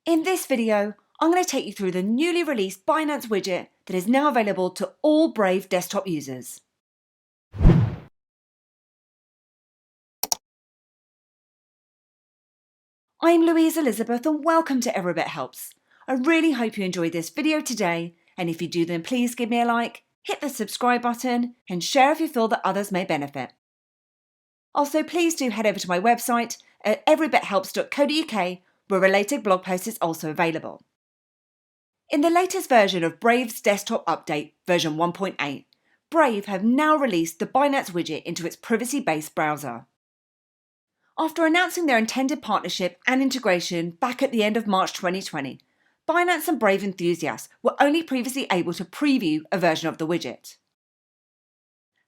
In this video, I'm going to take you through the newly released Binance Widget that is now available to all Brave desktop users. I'm Louise Elizabeth and welcome to Every Bit Helps. I really hope you enjoyed this video today, and if you do then please give me a like, hit the subscribe button and share if you feel that others may benefit. Also, please do head over to my website at everybithelps.co.uk where a related blog post is also available. In the latest version of Brave's desktop update, version 1.8, Brave have now released the Binance Widget into its privacy-based browser. After announcing their intended partnership and integration back at the end of March 2020, Binance and Brave enthusiasts were only previously able to preview a version of the widget.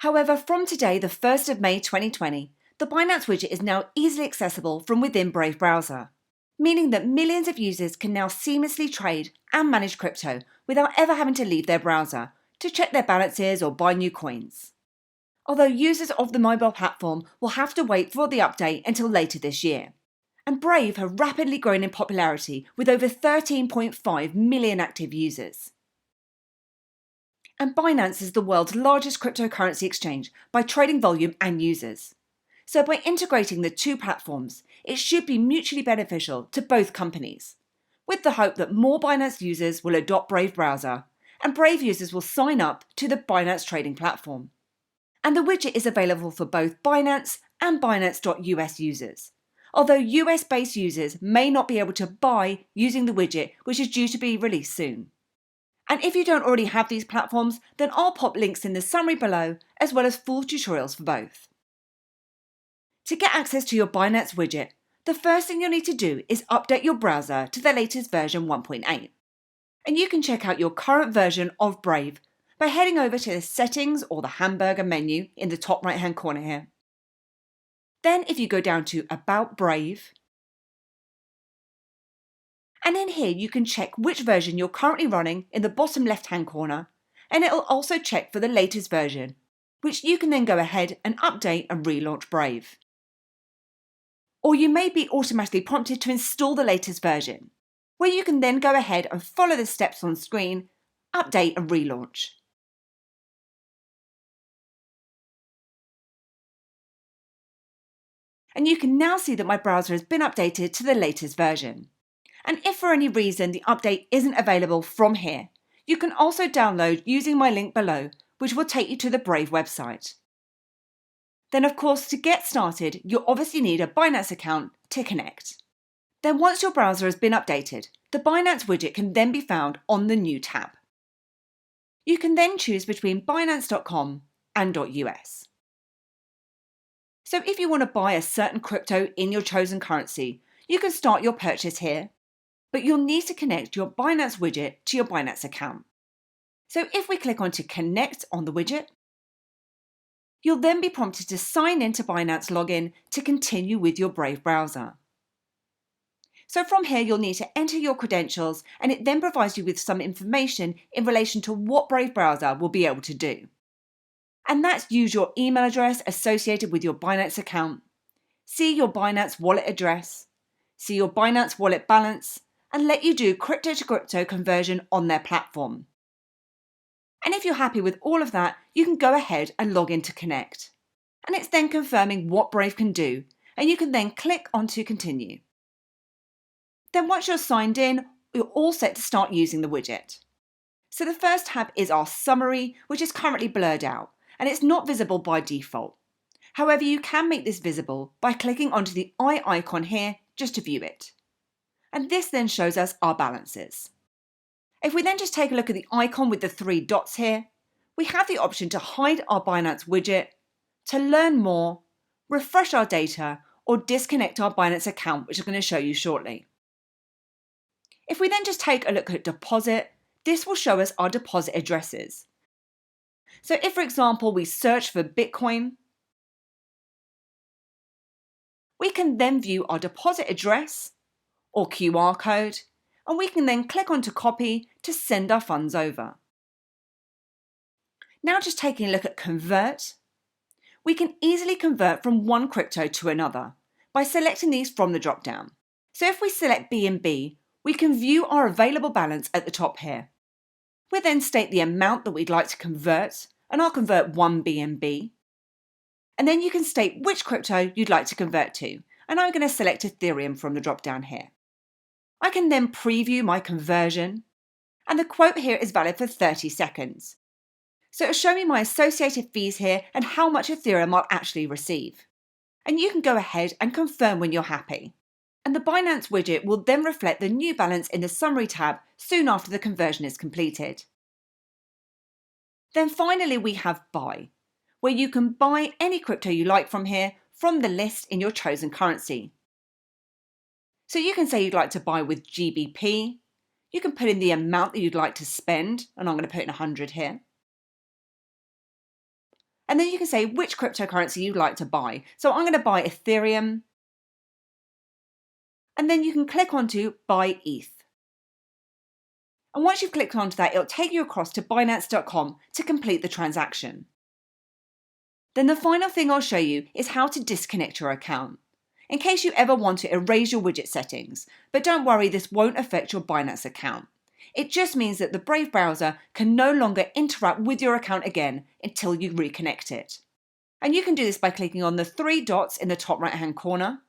However, from today, the 1st of May 2020, the Binance Widget is now easily accessible from within Brave browser, meaning that millions of users can now seamlessly trade and manage crypto without ever having to leave their browser to check their balances or buy new coins. Although users of the mobile platform will have to wait for the update until later this year. And Brave have rapidly grown in popularity with over 13.5 million active users. And Binance is the world's largest cryptocurrency exchange by trading volume and users. So by integrating the two platforms, it should be mutually beneficial to both companies, with the hope that more Binance users will adopt Brave browser and Brave users will sign up to the Binance trading platform. And the widget is available for both Binance and Binance.us users, although US-based users may not be able to buy using the widget, which is due to be released soon. And if you don't already have these platforms, then I'll pop links in the summary below, as well as full tutorials for both. To get access to your Binance widget, the first thing you'll need to do is update your browser to the latest version 1.8. And you can check out your current version of Brave by heading over to the settings or the hamburger menu in the top right hand corner here. Then if you go down to About Brave, and in here you can check which version you're currently running in the bottom left hand corner, and it'll also check for the latest version, which you can then go ahead and update and relaunch Brave. Or you may be automatically prompted to install the latest version, where you can then go ahead and follow the steps on screen, update and relaunch. And you can now see that my browser has been updated to the latest version. And if for any reason the update isn't available from here, you can also download using my link below, which will take you to the Brave website. Then of course, to get started, you'll obviously need a Binance account to connect. Then once your browser has been updated, the Binance widget can then be found on the New tab. You can then choose between Binance.com and .us. So if you want to buy a certain crypto in your chosen currency, you can start your purchase here, but you'll need to connect your Binance widget to your Binance account. So if we click on to Connect on the widget, you'll then be prompted to sign in to Binance login to continue with your Brave browser. So from here, you'll need to enter your credentials, and it then provides you with some information in relation to what Brave browser will be able to do. And that's use your email address associated with your Binance account, see your Binance wallet address, see your Binance wallet balance, and let you do crypto to crypto conversion on their platform. And if you're happy with all of that, you can go ahead and log in to connect. And it's then confirming what Brave can do, and you can then click on to continue. Then once you're signed in, you're all set to start using the widget. So the first tab is our summary, which is currently blurred out, and it's not visible by default. However, you can make this visible by clicking onto the eye icon here just to view it. And this then shows us our balances. If we then just take a look at the icon with the three dots here, we have the option to hide our Binance widget, to learn more, refresh our data, or disconnect our Binance account, which I'm going to show you shortly. If we then just take a look at deposit, this will show us our deposit addresses. So if, for example, we search for Bitcoin, we can then view our deposit address or QR code, and we can then click on to copy to send our funds over. Now just taking a look at convert, we can easily convert from one crypto to another by selecting these from the drop-down. So if we select BNB, we can view our available balance at the top here. We then state the amount that we'd like to convert, and I'll convert 1 BNB. And then you can state which crypto you'd like to convert to, and I'm going to select Ethereum from the drop down here. I can then preview my conversion, and the quote here is valid for 30 seconds. So it'll show me my associated fees here and how much Ethereum I'll actually receive. And you can go ahead and confirm when you're happy. And the Binance widget will then reflect the new balance in the Summary tab soon after the conversion is completed. Then finally we have Buy, where you can buy any crypto you like from here from the list in your chosen currency. So you can say you'd like to buy with GBP, you can put in the amount that you'd like to spend, and I'm going to put in 100 here. And then you can say which cryptocurrency you'd like to buy. So I'm going to buy Ethereum. And then you can click onto Buy ETH. And once you've clicked onto that, it'll take you across to Binance.com to complete the transaction. Then the final thing I'll show you is how to disconnect your account, in case you ever want to erase your widget settings. But don't worry, this won't affect your Binance account. It just means that the Brave browser can no longer interact with your account again until you reconnect it. And you can do this by clicking on the 3 dots in the top right hand corner,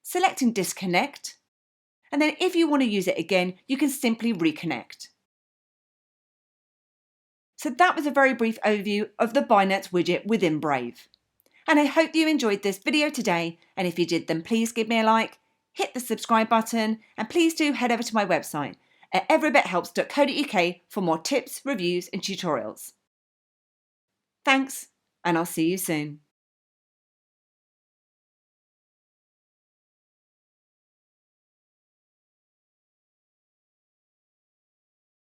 selecting Disconnect, and then if you want to use it again, you can simply reconnect. So that was a very brief overview of the Binance widget within Brave. And I hope you enjoyed this video today, and if you did, then please give me a like, hit the subscribe button, and please do head over to my website at everybithelps.co.uk for more tips, reviews and tutorials. Thanks, and I'll see you soon.